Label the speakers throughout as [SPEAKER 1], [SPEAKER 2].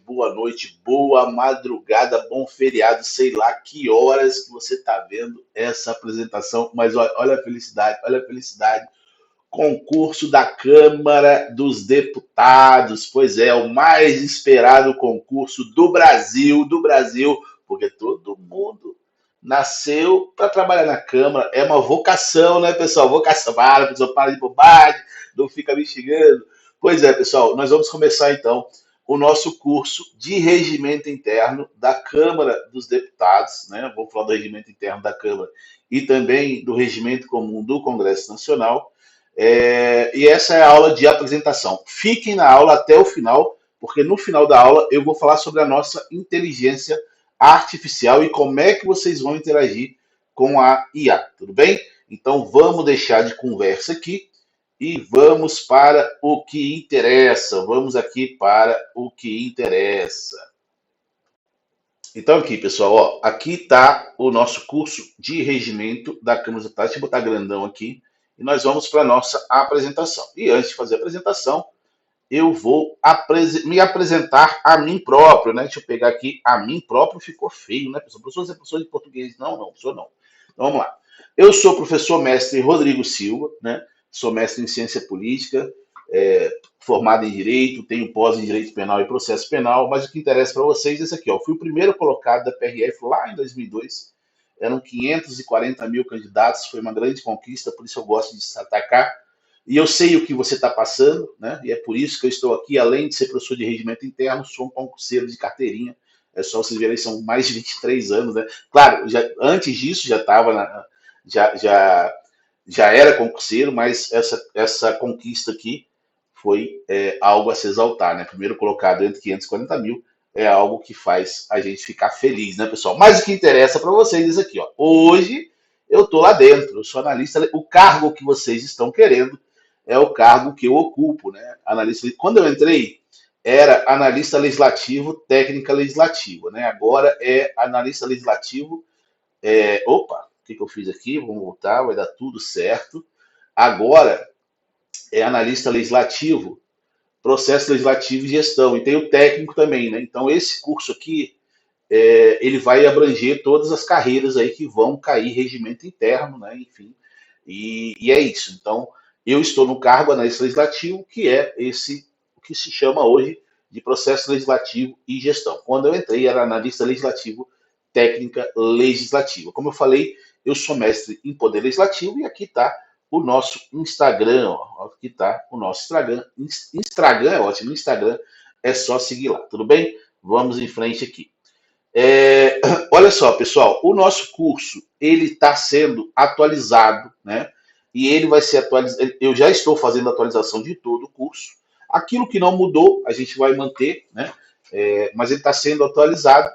[SPEAKER 1] boa noite, boa madrugada, bom feriado, sei lá que horas que você está vendo essa apresentação, mas olha a felicidade, olha a felicidade. Concurso da Câmara dos Deputados, pois é, o mais esperado concurso do Brasil, porque todo mundo nasceu para trabalhar na Câmara, é uma vocação, né, pessoal? Vocação, pessoal, para de bobagem, não fica me xingando. Pois é, pessoal, nós vamos começar então o nosso curso de regimento interno da Câmara dos Deputados, né? Vamos falar do regimento interno da Câmara e também do regimento comum do Congresso Nacional. E essa é a aula de apresentação. Fiquem na aula até o final, porque no final da aula eu vou falar sobre a nossa inteligência artificial e como é que vocês vão interagir com a IA, tudo bem? Então vamos deixar de conversa aqui e vamos para o que interessa. Vamos aqui para o que interessa. Então aqui, pessoal, ó, aqui está o nosso curso de regimento da Câmara dos Deputados. Deixa eu botar grandão aqui. E nós vamos para a nossa apresentação. E antes de fazer a apresentação, eu vou me apresentar a mim próprio, né? Deixa eu pegar aqui, a mim próprio ficou feio, né, pessoal? Professor, você é professor de português? Não, professor não. Então vamos lá. Eu sou o professor mestre Rodrigo Silva, né? Sou mestre em ciência política, formado em direito, tenho pós em direito penal e processo penal, mas o que interessa para vocês é esse aqui, ó. Fui o primeiro colocado da PRF lá em 2002. Eram 540 mil candidatos, foi uma grande conquista, por isso eu gosto de destacar. E eu sei o que você está passando, né? E é por isso que eu estou aqui, além de ser professor de regimento interno, sou um concurseiro de carteirinha. É só vocês verem, são mais de 23 anos, né? Claro, antes disso já estava, já era concurseiro, mas essa conquista aqui foi algo a se exaltar, né? Primeiro colocado entre 540 mil é algo que faz a gente ficar feliz, né, pessoal? Mas o que interessa para vocês é isso aqui, ó. Hoje eu tô lá dentro, eu sou analista. O cargo que vocês estão querendo é o cargo que eu ocupo, né? Analista. Quando eu entrei, era analista legislativo, técnica legislativa, né? Agora é analista legislativo. Opa, o que eu fiz aqui? Vamos voltar, vai dar tudo certo. Agora é analista legislativo, processo legislativo e gestão. E tem o técnico também, né? Então, esse curso aqui, ele vai abranger todas as carreiras aí que vão cair regimento interno, né? Enfim, e é isso. Então, eu estou no cargo analista legislativo, que é o que se chama hoje de processo legislativo e gestão. Quando eu entrei, era analista legislativo, técnica legislativa. Como eu falei, eu sou mestre em poder legislativo e aqui está o nosso Instagram, ó. Aqui está o nosso Instagram. Instagram é ótimo, Instagram é só seguir lá, tudo bem? Vamos em frente aqui. Olha só, pessoal, o nosso curso ele está sendo atualizado, né? E ele vai ser atualizado. Eu já estou fazendo a atualização de todo o curso. Aquilo que não mudou, a gente vai manter, né? Mas ele está sendo atualizado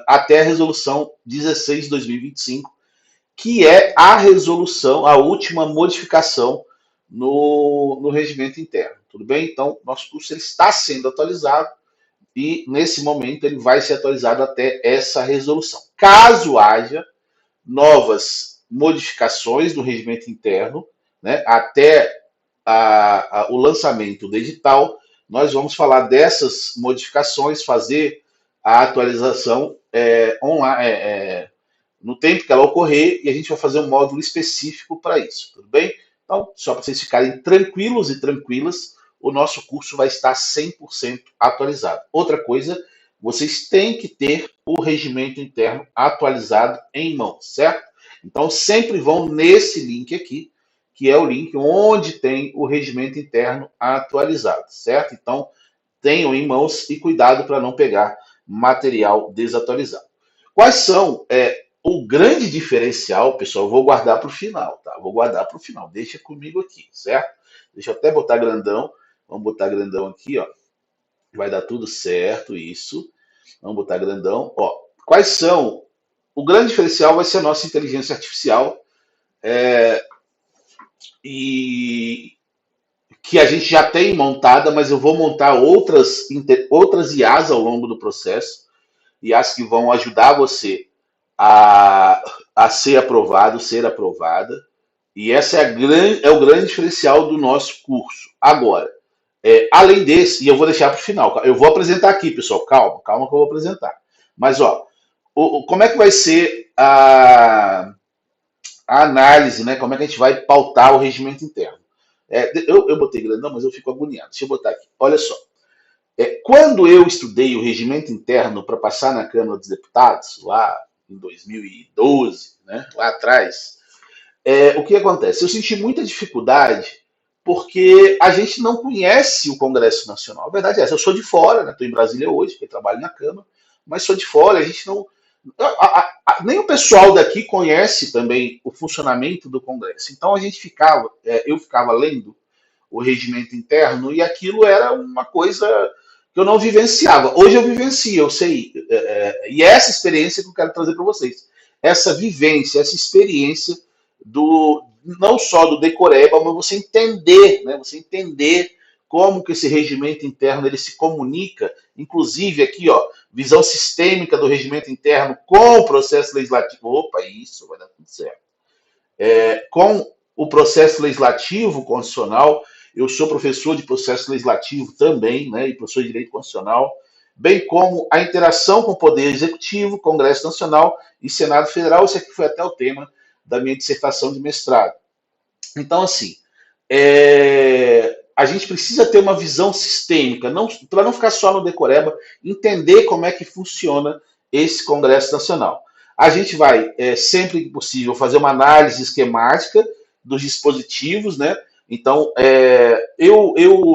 [SPEAKER 1] até a resolução 16 de 2025, que é a resolução, a última modificação no regimento interno. Tudo bem? Então, nosso curso ele está sendo atualizado e, nesse momento, ele vai ser atualizado até essa resolução. Caso haja novas modificações no regimento interno, né, até o lançamento do edital, nós vamos falar dessas modificações, fazer a atualização online, no tempo que ela ocorrer, e a gente vai fazer um módulo específico para isso, tudo bem? Então, só para vocês ficarem tranquilos e tranquilas, o nosso curso vai estar 100% atualizado. Outra coisa, vocês têm que ter o regimento interno atualizado em mãos, certo? Então, sempre vão nesse link aqui, que é o link onde tem o regimento interno atualizado, certo? Então, tenham em mãos e cuidado para não pegar material desatualizado. Quais são o grande diferencial, pessoal? Eu vou guardar para o final, tá? Vou guardar para o final. Deixa comigo aqui, certo? Deixa eu até botar grandão. Vamos botar grandão aqui, ó. Vai dar tudo certo, isso. Vamos botar grandão. Ó, quais são? O grande diferencial vai ser a nossa inteligência artificial, e que a gente já tem montada, mas eu vou montar outras IAs ao longo do processo, IAs que vão ajudar você a ser aprovado, ser aprovada. E essa é o grande diferencial do nosso curso. Agora, Além desse, e eu vou deixar para o final, eu vou apresentar aqui, pessoal, calma, calma que eu vou apresentar. Mas, ó, como é que vai ser a análise, né? Como é que a gente vai pautar o regimento interno? Eu botei grandão, mas eu fico agoniado. Deixa eu botar aqui. Olha só. Quando eu estudei o regimento interno para passar na Câmara dos Deputados, lá em 2012, né, lá atrás, o que acontece? Eu senti muita dificuldade porque a gente não conhece o Congresso Nacional. A verdade é essa, eu sou de fora, né, estou em Brasília hoje, porque trabalho na Câmara, mas sou de fora, a gente não. Nem o pessoal daqui conhece também o funcionamento do Congresso. Então a gente ficava, eu ficava lendo o regimento interno e aquilo era uma coisa que eu não vivenciava. Hoje eu vivencio, eu sei. E é essa experiência que eu quero trazer para vocês. Essa vivência, essa experiência do não só do decoreba, mas você entender, né? Você entender como que esse regimento interno ele se comunica, inclusive aqui, ó, visão sistêmica do regimento interno com o processo legislativo. Opa, isso vai dar tudo certo. Com o processo legislativo constitucional, eu sou professor de processo legislativo também, né, e professor de direito constitucional, bem como a interação com o Poder Executivo, Congresso Nacional e Senado Federal. Esse aqui foi até o tema da minha dissertação de mestrado. Então, assim, a gente precisa ter uma visão sistêmica, para não ficar só no decoreba, entender como é que funciona esse Congresso Nacional. A gente vai, sempre que possível, fazer uma análise esquemática dos dispositivos, né? Então,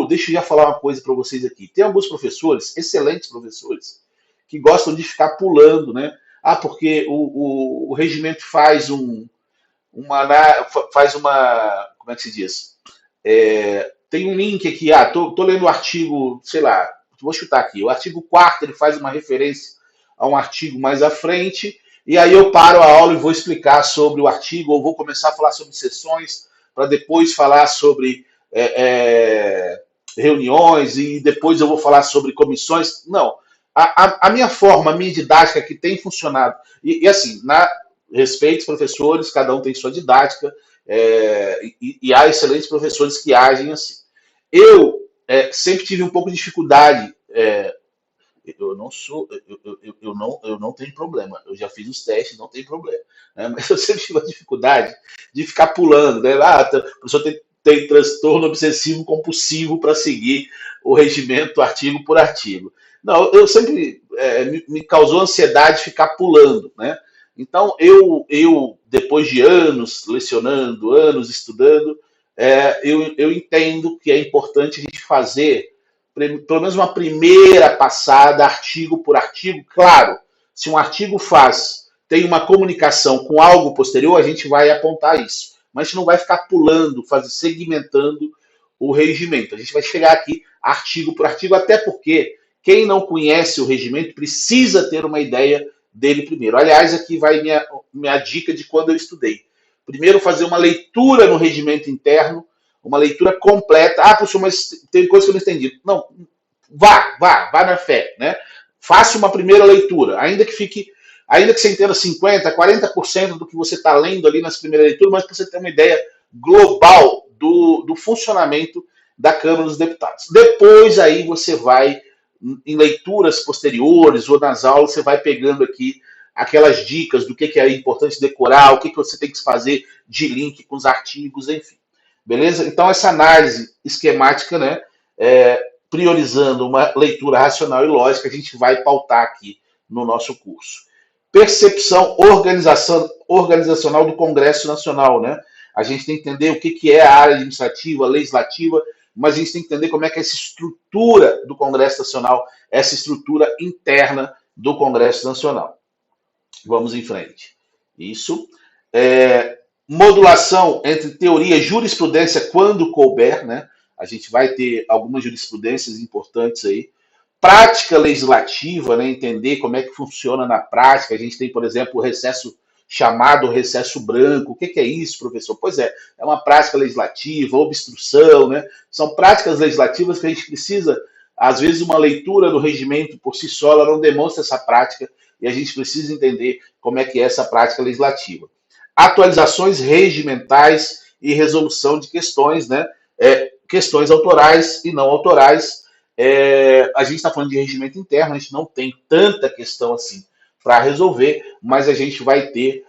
[SPEAKER 1] deixa eu já falar uma coisa para vocês aqui. Tem alguns professores, excelentes professores, que gostam de ficar pulando, né? Porque o regimento faz uma, como é que se diz? Tem um link aqui, tô lendo o artigo, sei lá, vou chutar aqui, o artigo 4º ele faz uma referência a um artigo mais à frente, e aí eu paro a aula e vou explicar sobre o artigo, ou vou começar a falar sobre sessões, para depois falar sobre reuniões, e depois eu vou falar sobre comissões. Não, a minha forma, a minha didática que tem funcionado, e assim, respeito os professores, cada um tem sua didática, e há excelentes professores que agem assim. Eu sempre tive um pouco de dificuldade. Eu não sou, eu não tenho problema. Eu já fiz os testes, não tem problema. Né? Mas eu sempre tive a dificuldade de ficar pulando. Né? A pessoa tem transtorno obsessivo compulsivo para seguir o regimento artigo por artigo. Não, eu sempre me causou ansiedade ficar pulando, né? Então, eu depois de anos lecionando, anos estudando, eu entendo que é importante a gente fazer pelo menos uma primeira passada, artigo por artigo. Claro, se um artigo tem uma comunicação com algo posterior, a gente vai apontar isso. Mas a gente não vai ficar pulando, segmentando o regimento. A gente vai chegar aqui artigo por artigo, até porque quem não conhece o regimento precisa ter uma ideia dele primeiro. Aliás, aqui vai minha dica de quando eu estudei. Primeiro, fazer uma leitura no regimento interno, uma leitura completa. Professor, mas tem coisa que eu não entendi. Não, vá na fé, né? Faça uma primeira leitura, ainda que você entenda 50%, 40% do que você está lendo ali nas primeiras leituras, mas para você ter uma ideia global do funcionamento da Câmara dos Deputados. Depois aí você vai em leituras posteriores ou nas aulas, você vai pegando aqui aquelas dicas do que é importante decorar, o que você tem que fazer de link com os artigos, enfim. Beleza? Então, essa análise esquemática, né, priorizando uma leitura racional e lógica, a gente vai pautar aqui no nosso curso. Percepção organizacional do Congresso Nacional, né? A gente tem que entender o que é a área administrativa, legislativa, mas a gente tem que entender como é que é essa estrutura do Congresso Nacional, essa estrutura interna do Congresso Nacional. Vamos em frente. Isso. Modulação entre teoria e jurisprudência quando couber, né? A gente vai ter algumas jurisprudências importantes aí. Prática legislativa, né? Entender como é que funciona na prática. A gente tem, por exemplo, o recesso chamado recesso branco. O que é isso, professor? Pois é uma prática legislativa, obstrução, né? São práticas legislativas que a gente precisa, às vezes, uma leitura do regimento por si só, ela não demonstra essa prática, e a gente precisa entender como é que é essa prática legislativa. Atualizações regimentais e resolução de questões, né? questões autorais e não autorais. A gente está falando de regimento interno, a gente não tem tanta questão assim para resolver, mas a gente vai ter.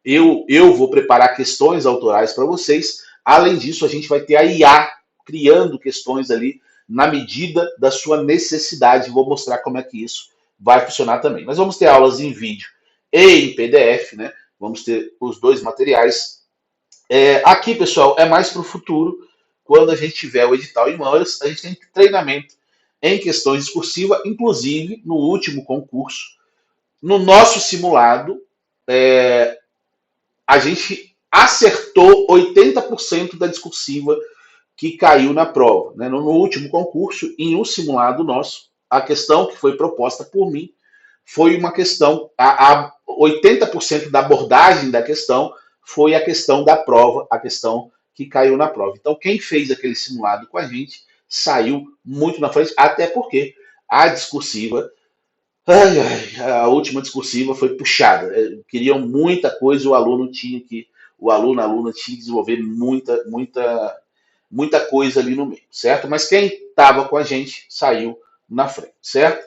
[SPEAKER 1] Eu vou preparar questões autorais para vocês. Além disso, a gente vai ter a IA criando questões ali na medida da sua necessidade. Vou mostrar como é que isso vai funcionar também. Nós vamos ter aulas em vídeo e em PDF, né? Vamos ter os dois materiais. Aqui, pessoal, é mais para o futuro. Quando a gente tiver o edital em mãos, a gente tem treinamento em questões discursivas, inclusive no último concurso. No nosso simulado, a gente acertou 80% da discursiva que caiu na prova. Né? No último concurso, em um simulado nosso, a questão que foi proposta por mim foi uma questão, 80% da abordagem da questão foi a questão da prova, a questão que caiu na prova. Então, quem fez aquele simulado com a gente saiu muito na frente, até porque a discursiva, a última discursiva foi puxada. Queriam muita coisa, a aluna tinha que desenvolver muita coisa ali no meio, certo? Mas quem estava com a gente saiu na frente, certo?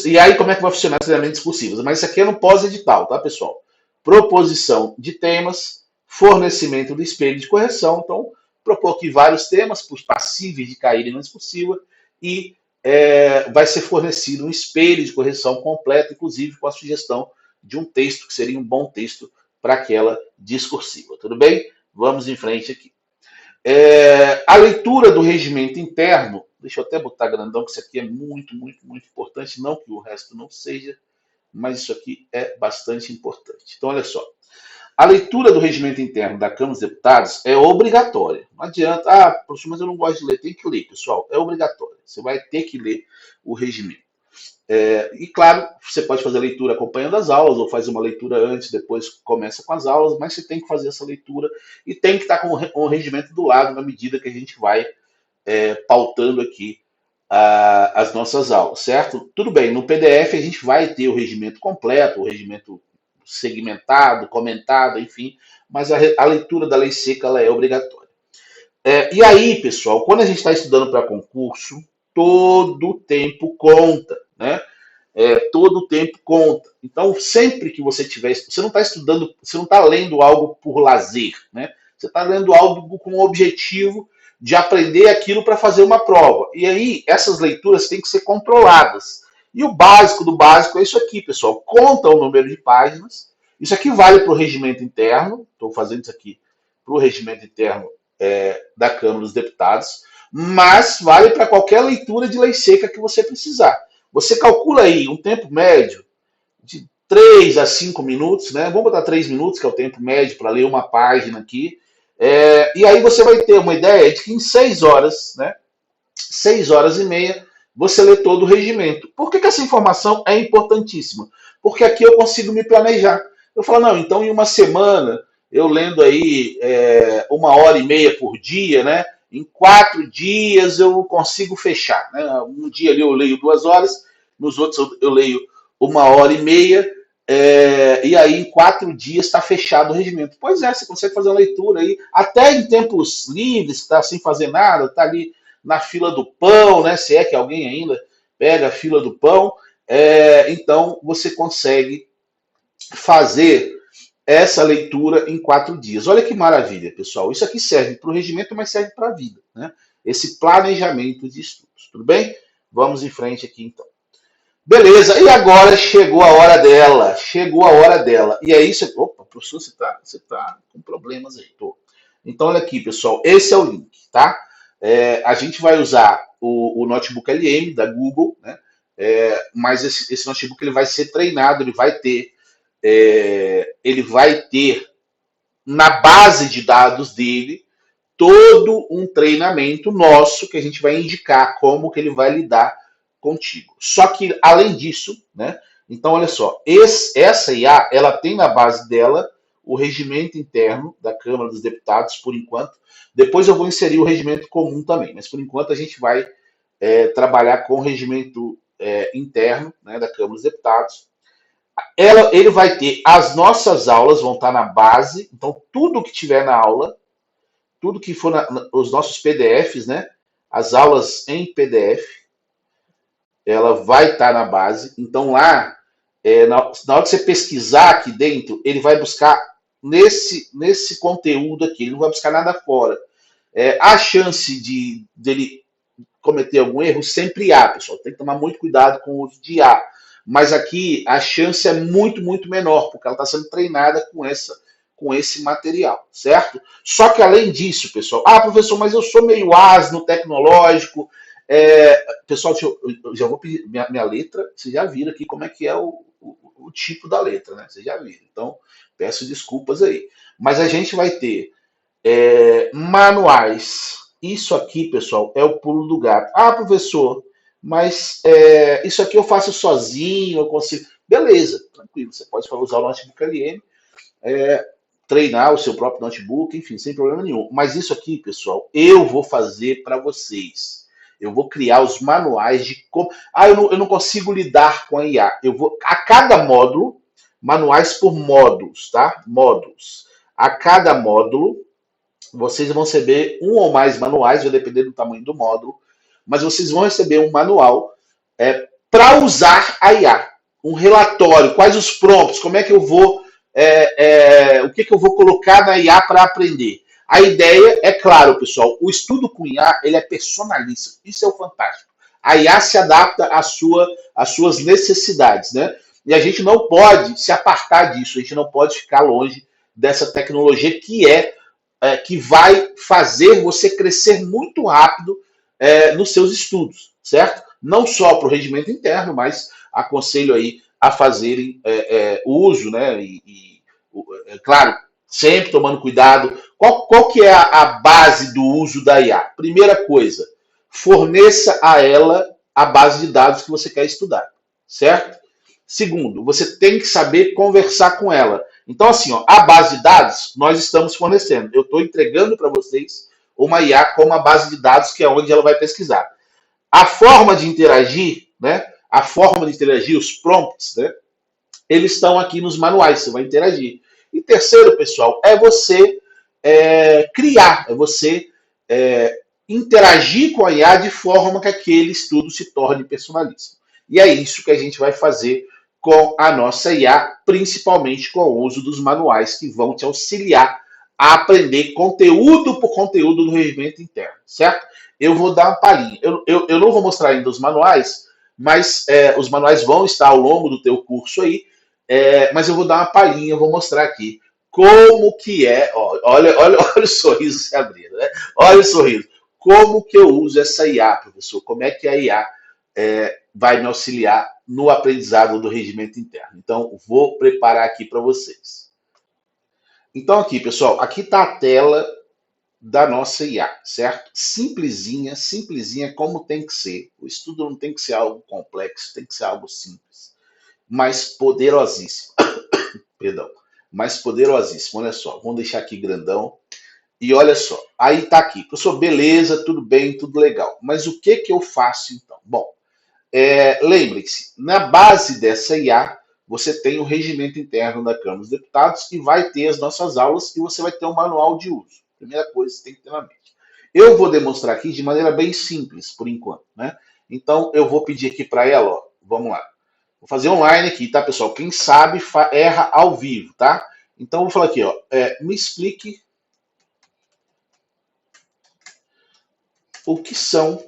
[SPEAKER 1] E aí, como é que vai funcionar o treinamento discursivos? Mas isso aqui é no pós-edital, tá, pessoal? Proposição de temas, fornecimento do espelho de correção. Então, propor aqui vários temas para os passíveis de caírem na discursiva e vai ser fornecido um espelho de correção completo, inclusive com a sugestão de um texto que seria um bom texto para aquela discursiva. Tudo bem? Vamos em frente aqui. A leitura do regimento interno, deixa eu até botar grandão, que isso aqui é muito, muito, muito importante, não que o resto não seja, mas isso aqui é bastante importante. Então, olha só. A leitura do regimento interno da Câmara dos Deputados é obrigatória. Não adianta, professor, mas eu não gosto de ler. Tem que ler, pessoal. É obrigatório. Você vai ter que ler o regimento. E claro, você pode fazer a leitura acompanhando as aulas, ou faz uma leitura antes, depois começa com as aulas, mas você tem que fazer essa leitura e tem que estar com o regimento do lado na medida que a gente vai pautando aqui as nossas aulas, certo? Tudo bem, no PDF a gente vai ter o regimento completo, o regimento segmentado, comentado, enfim, mas a leitura da lei seca ela é obrigatória. E aí, pessoal, quando a gente está estudando para concurso, todo o tempo conta, né? Todo o tempo conta. Então, sempre que você tiver, você não está estudando, você não está lendo algo por lazer, né? Você está lendo algo com o objetivo de aprender aquilo para fazer uma prova. E aí, essas leituras têm que ser controladas. E o básico do básico é isso aqui, pessoal. Conta o número de páginas. Isso aqui vale para o regimento interno. Estou fazendo isso aqui para o regimento interno da Câmara dos Deputados. Mas vale para qualquer leitura de lei seca que você precisar. Você calcula aí um tempo médio de 3 a 5 minutos, né? Vamos botar 3 minutos, que é o tempo médio para ler uma página aqui. E aí você vai ter uma ideia de que em 6 horas, né? 6 horas e meia, você lê todo o regimento. Por que essa informação é importantíssima? Porque aqui eu consigo me planejar. Eu falo, não, então em uma semana, eu lendo aí 1h30 por dia, né? Em 4 dias eu consigo fechar. Né? Um dia ali eu leio 2 horas, nos outros eu leio 1h30, e aí em 4 dias está fechado o regimento. Pois é, você consegue fazer uma leitura aí, até em tempos livres, está sem fazer nada, está ali na fila do pão, né? Se é que alguém ainda pega a fila do pão, então você consegue fazer essa leitura em 4 dias. Olha que maravilha, pessoal. Isso aqui serve para o regimento, mas serve para a vida, né? Esse planejamento de estudos. Tudo bem? Vamos em frente aqui, então. Beleza, e agora chegou a hora dela. Chegou a hora dela. E aí, opa, professor, você tá com problemas aí. Tô. Então, olha aqui, pessoal. Esse é o link, tá? A gente vai usar o notebook LM da Google, né? Mas esse notebook ele vai ser treinado, ele vai ter na base de dados dele todo um treinamento nosso que a gente vai indicar como que ele vai lidar contigo. Só que, além disso, né? Então, olha só, essa IA, ela tem na base dela o regimento interno da Câmara dos Deputados, por enquanto. Depois eu vou inserir o regimento comum também, mas por enquanto a gente vai trabalhar com o regimento interno, né, da Câmara dos Deputados. Ele vai ter, as nossas aulas vão estar na base, então tudo que tiver na aula, tudo que for os nossos PDFs, né? As aulas em PDF, ela vai estar na base. Então lá, na hora que você pesquisar aqui dentro, ele vai buscar nesse conteúdo aqui, ele não vai buscar nada fora. A chance dele cometer algum erro sempre há, pessoal. Tem que tomar muito cuidado com o uso de IA. Mas aqui a chance é muito, muito menor, porque ela está sendo treinada com esse material, certo? Só que além disso, pessoal, professor, mas eu sou meio asno tecnológico. Pessoal, eu já vou pedir minha letra, vocês já viram aqui como é que é o tipo da letra, né? Vocês já viram. Então, peço desculpas aí. Mas a gente vai ter manuais. Isso aqui, pessoal, é o pulo do gato. Professor, mas isso aqui eu faço sozinho, eu consigo. Beleza, tranquilo. Você pode usar o notebook LM, treinar o seu próprio notebook, enfim, sem problema nenhum. Mas isso aqui, pessoal, eu vou fazer para vocês. Eu vou criar os manuais de como. Eu não consigo lidar com a IA. Eu vou, a cada módulo, manuais por módulos, tá? Módulos. A cada módulo, vocês vão receber um ou mais manuais, vai depender do tamanho do módulo, mas vocês vão receber um manual para usar a IA. Um relatório, quais os prompts, como é que eu vou, o que eu vou colocar na IA para aprender. A ideia, é claro, pessoal, o estudo com IA, ele é personalíssimo, isso é o fantástico. A IA se adapta às suas necessidades, né? E a gente não pode se apartar disso, a gente não pode ficar longe dessa tecnologia que vai fazer você crescer muito rápido nos seus estudos, certo? Não só para o rendimento interno, mas aconselho aí a fazerem uso, né? Claro, sempre tomando cuidado. Qual que é a base do uso da IA? Primeira coisa, forneça a ela a base de dados que você quer estudar, certo? Segundo, você tem que saber conversar com ela. Então, assim, a base de dados nós estamos fornecendo. Eu estou entregando para vocês uma IA com uma base de dados que é onde ela vai pesquisar. A forma de interagir, né? A forma de interagir, os prompts, né? Eles estão aqui nos manuais, você vai interagir. E terceiro, pessoal, é você criar, é você interagir com a IA de forma que aquele estudo se torne personalíssimo. E é isso que a gente vai fazer com a nossa IA, principalmente com o uso dos manuais que vão te auxiliar a aprender conteúdo por conteúdo no regimento interno, certo? Eu vou dar uma palhinha. Eu não vou mostrar ainda os manuais, mas os manuais vão estar ao longo do teu curso aí, mas eu vou dar uma palhinha, eu vou mostrar aqui como que olha o sorriso se abrindo, né? Olha o sorriso. Como que eu uso essa IA, professor? Como é que a IA vai me auxiliar no aprendizado do regimento interno? Então, vou preparar aqui para vocês. Então, aqui, pessoal, aqui está a tela da nossa IA, certo? Simplesinha, simplesinha como tem que ser. O estudo não tem que ser algo complexo, tem que ser algo simples, mas poderosíssimo. Perdão, mas poderosíssimo. Olha só, vamos deixar aqui grandão. E olha só, aí tá aqui. Professor, beleza, tudo bem, tudo legal. Mas o que eu faço então? Bom, lembre-se, na base dessa IA, você tem o regimento interno da Câmara dos Deputados e vai ter as nossas aulas e você vai ter um manual de uso. Primeira coisa que você tem que ter na mente. Eu vou demonstrar aqui de maneira bem simples, por enquanto, né? Então, eu vou pedir aqui para ela, ó, vamos lá. Vou fazer online aqui, tá, pessoal? Quem sabe erra ao vivo, tá? Então, eu vou falar aqui, ó, me explique o que são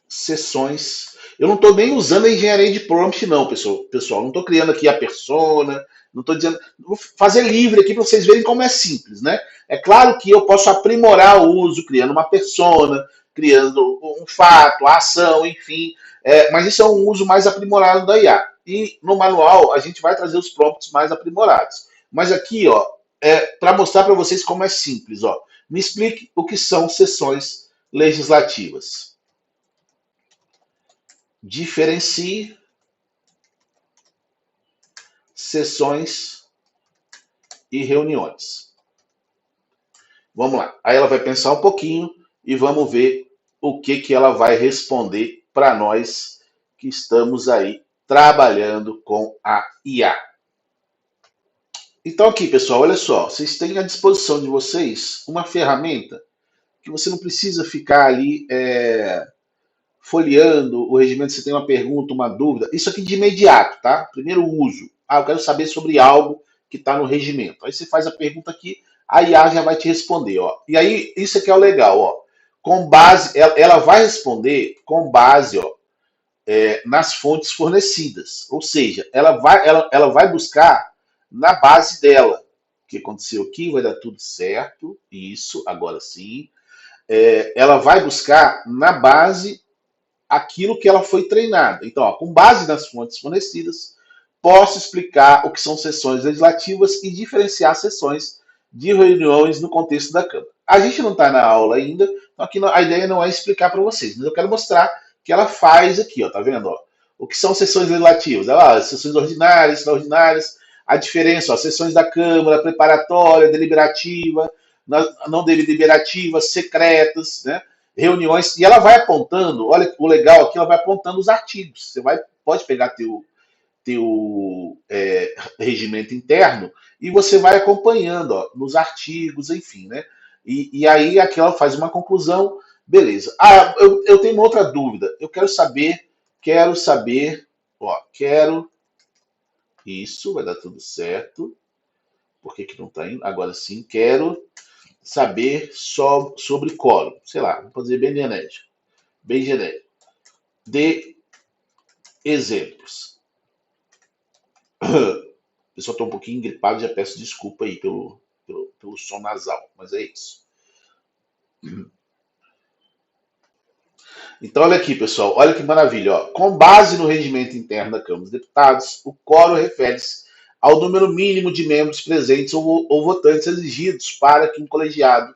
[SPEAKER 1] sessões. Eu não estou nem usando a engenharia de prompt, não, pessoal. Não estou criando aqui a persona, não estou dizendo. Vou fazer livre aqui para vocês verem como é simples, né? É claro que eu posso aprimorar o uso, criando uma persona, criando um fato, a ação, enfim. Mas isso é um uso mais aprimorado da IA. E no manual a gente vai trazer os prompts mais aprimorados. Mas aqui, ó, para mostrar para vocês como é simples, ó. Me explique o que são sessões legislativas. Diferencie sessões e reuniões. Vamos lá. Aí ela vai pensar um pouquinho e vamos ver o que ela vai responder para nós que estamos aí trabalhando com a IA. Então aqui, pessoal, olha só. Vocês têm à disposição de vocês uma ferramenta que você não precisa ficar ali folheando o regimento, você tem uma pergunta, uma dúvida. Isso aqui de imediato, tá? Primeiro uso. Ah, eu quero saber sobre algo que está no regimento. Aí você faz a pergunta aqui, a IA já vai te responder, ó. E aí, isso aqui é o legal, ó. Com base, ela vai responder com base, ó, nas fontes fornecidas. Ou seja, ela vai buscar na base dela. O que aconteceu aqui? Vai dar tudo certo. Isso, agora sim. Ela vai buscar na base aquilo que ela foi treinada. Então, ó, com base nas fontes fornecidas, posso explicar o que são sessões legislativas e diferenciar sessões de reuniões no contexto da Câmara. A gente não está na aula ainda, então aqui a ideia não é explicar para vocês, mas eu quero mostrar que ela faz aqui, ó, tá vendo? Ó, o que são sessões legislativas? Sessões ordinárias, extraordinárias, a diferença, ó, sessões da Câmara, preparatória, deliberativa, não deliberativas, secretas, né? Reuniões, e ela vai apontando, olha o legal aqui, ela vai apontando os artigos. Você pode pegar teu regimento interno e você vai acompanhando, ó, nos artigos, enfim, né? E aí aqui ela faz uma conclusão, beleza. Ah, eu tenho uma outra dúvida. Eu quero saber, ó, isso, vai dar tudo certo. Por que não está indo? Agora sim, quero saber sobre colo. Sei lá, vou fazer bem genético. Bem genérico. Dê exemplos. Eu só estou um pouquinho gripado, já peço desculpa aí pelo som nasal, mas é isso. Então, olha aqui, pessoal, olha que maravilha. Ó. Com base no regimento interno da Câmara dos Deputados, o quórum refere-se ao número mínimo de membros presentes ou votantes exigidos para que um colegiado,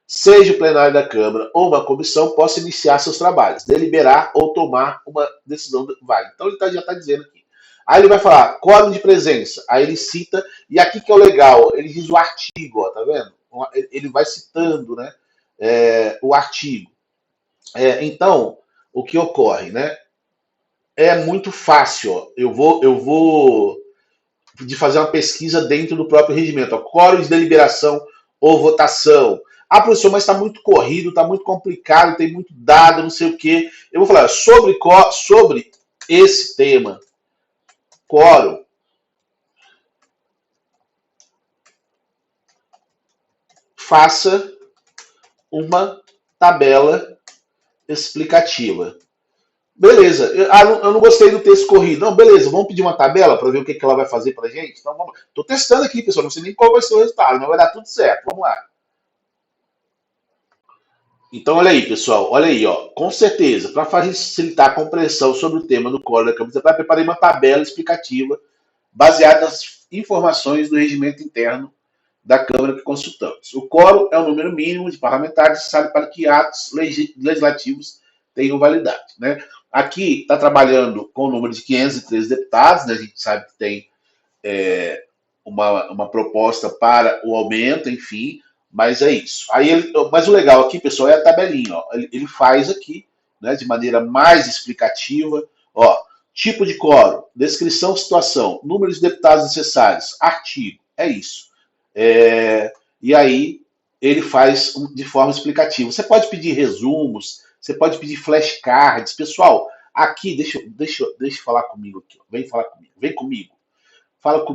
[SPEAKER 1] seja o plenário da Câmara ou uma comissão, possa iniciar seus trabalhos, deliberar ou tomar uma decisão válida. Então, ele já está dizendo aqui. Aí ele vai falar, quórum de presença. Aí ele cita, e aqui que é o legal, ele diz o artigo, ó, tá vendo? Ele vai citando, né, o artigo. Então, o que ocorre, né? É muito fácil. Ó. Eu vou de fazer uma pesquisa dentro do próprio regimento. Ó, quórum de deliberação ou votação. Ah, professor, mas está muito corrido, está muito complicado, tem muito dado, não sei o quê. Eu vou falar sobre esse tema. Quórum. Faça uma tabela explicativa. Beleza, eu não gostei do texto corrido. Não, beleza, vamos pedir uma tabela para ver o que ela vai fazer para a gente? Então, vamos. Estou testando aqui, pessoal, não sei nem qual vai ser o resultado, mas vai dar tudo certo. Vamos lá. Então, olha aí, pessoal, olha aí, ó. Com certeza, para facilitar a compreensão sobre o tema do Código da Câmara, eu preparei uma tabela explicativa baseada nas informações do regimento interno da Câmara que consultamos. O quórum é o número mínimo de parlamentares necessário para que atos legislativos tenham validade. Né? Aqui está trabalhando com o número de 513 deputados, né? A gente sabe que tem uma proposta para o aumento, enfim, mas é isso. Mas o legal aqui, pessoal, é a tabelinha. Ó. Ele faz aqui, né, de maneira mais explicativa, ó, tipo de quórum, descrição, situação, número de deputados necessários, artigo, é isso. E aí ele faz de forma explicativa. Você pode pedir resumos, você pode pedir flashcards. Pessoal, aqui, deixa eu falar comigo aqui. Ó. Vem falar comigo, vem comigo. Fala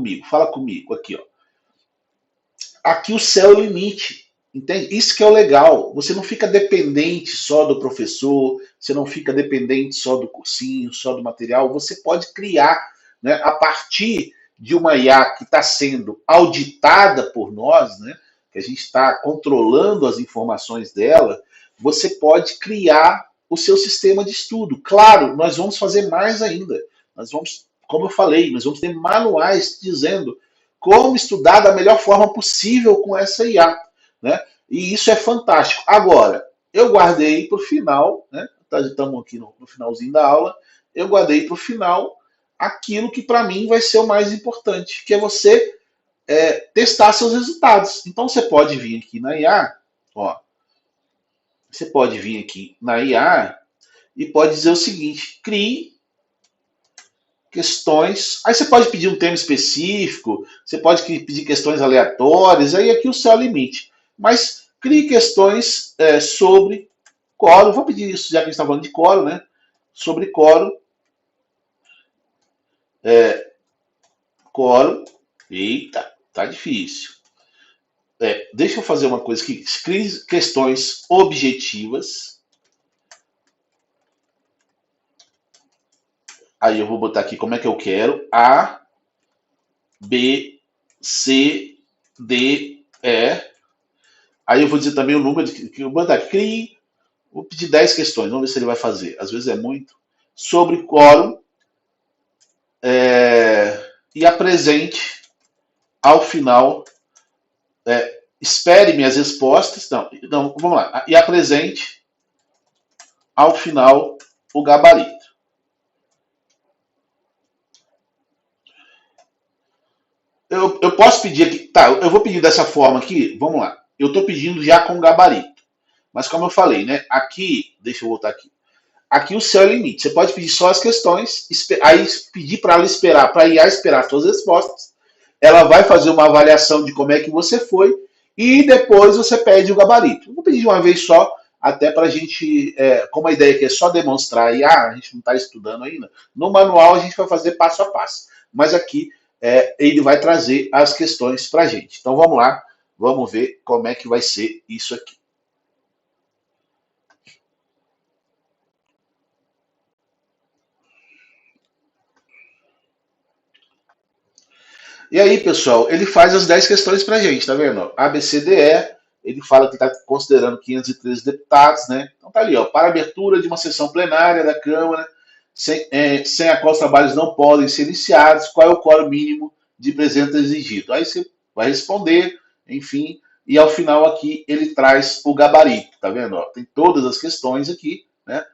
[SPEAKER 1] comigo aqui, ó. Aqui o céu é o limite. Entende? Isso que é o legal. Você não fica dependente só do professor, você não fica dependente só do cursinho, só do material. Você pode criar, né, a partir de uma IA que está sendo auditada por nós, né, que a gente está controlando as informações dela, você pode criar o seu sistema de estudo. Claro, nós vamos fazer mais ainda. Nós vamos, como eu falei, nós vamos ter manuais dizendo como estudar da melhor forma possível com essa IA. Né? E isso é fantástico. Agora, eu guardei para o final, né? Estamos aqui no finalzinho da aula, eu guardei para o final aquilo que para mim vai ser o mais importante, que é você testar seus resultados. Então você pode vir aqui na IA, ó, você pode vir aqui na IA e pode dizer o seguinte: crie questões. Aí você pode pedir um tema específico, você pode pedir questões aleatórias, aí aqui o céu é o limite. Mas crie questões sobre quórum. Vou pedir isso, já que a gente está falando de quórum, né? Sobre quórum. Quórum. Eita, tá difícil. Deixa eu fazer uma coisa aqui. Crie questões objetivas. Aí eu vou botar aqui como é que eu quero. A, B, C, D, E. Aí eu vou dizer também o número que eu vou botar. Crie. Vou pedir 10 questões. Vamos ver se ele vai fazer. Às vezes é muito. Sobre quórum. E apresente ao final. Espere minhas respostas. Não, vamos lá. E apresente ao final o gabarito. Eu posso pedir aqui. Tá, eu vou pedir dessa forma aqui. Vamos lá. Eu estou pedindo já com gabarito. Mas como eu falei, né? Aqui, deixa eu voltar aqui. Aqui o céu é o limite. Você pode pedir só as questões, aí pedir para ela esperar, para a IA esperar suas respostas. Ela vai fazer uma avaliação de como é que você foi e depois você pede o gabarito. Eu vou pedir de uma vez só, até para a gente, como a ideia aqui é só demonstrar a IA, a gente não está estudando ainda. No manual a gente vai fazer passo a passo. Mas aqui ele vai trazer as questões para a gente. Então vamos lá, vamos ver como é que vai ser isso aqui. E aí, pessoal, ele faz as 10 questões pra gente, tá vendo? A, B, C, D, E, ele fala que está considerando 513 deputados, né? Então tá ali, ó, para abertura de uma sessão plenária da Câmara, sem a qual os trabalhos não podem ser iniciados, qual é o quórum mínimo de presença exigido? Aí você vai responder, enfim, e ao final aqui ele traz o gabarito, tá vendo? Ó, tem todas as questões aqui, né?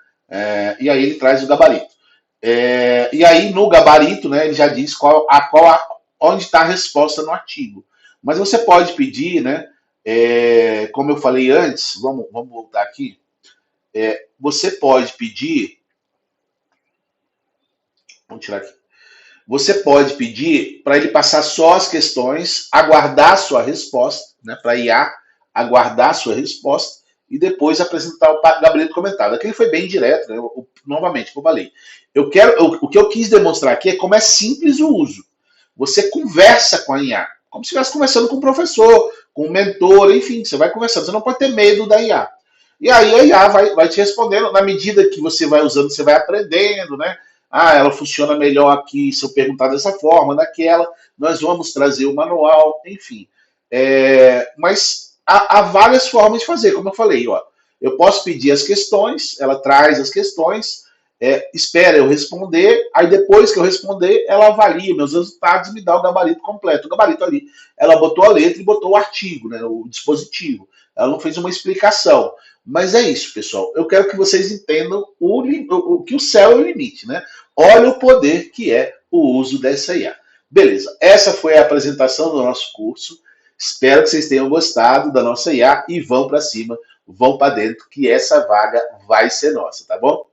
[SPEAKER 1] E aí ele traz o gabarito. E aí no gabarito, né, ele já diz onde está a resposta no artigo. Mas você pode pedir, né? Como eu falei antes, vamos voltar aqui. Você pode pedir. Vamos tirar aqui. Você pode pedir para ele passar só as questões, aguardar a sua resposta, né? Para IA aguardar a sua resposta e depois apresentar o gabarito comentado. Aqui ele foi bem direto, né? Novamente, como eu falei. O que eu quis demonstrar aqui é como é simples o uso. Você conversa com a IA, como se estivesse conversando com o professor, com o mentor, enfim, você vai conversando. Você não pode ter medo da IA. E aí a IA vai te respondendo, na medida que você vai usando, você vai aprendendo, né? Ela funciona melhor aqui se eu perguntar dessa forma, daquela. Nós vamos trazer o manual, enfim. Mas há várias formas de fazer, como eu falei. Ó, eu posso pedir as questões, ela traz as questões, espera eu responder, aí depois que eu responder, ela avalia meus resultados e me dá o gabarito completo. O gabarito ali, ela botou a letra e botou o artigo, né, o dispositivo. Ela não fez uma explicação. Mas é isso, pessoal. Eu quero que vocês entendam que o céu é o limite, né? Olha o poder que é o uso dessa IA. Beleza, essa foi a apresentação do nosso curso. Espero que vocês tenham gostado da nossa IA e vão para cima, vão para dentro, que essa vaga vai ser nossa, tá bom?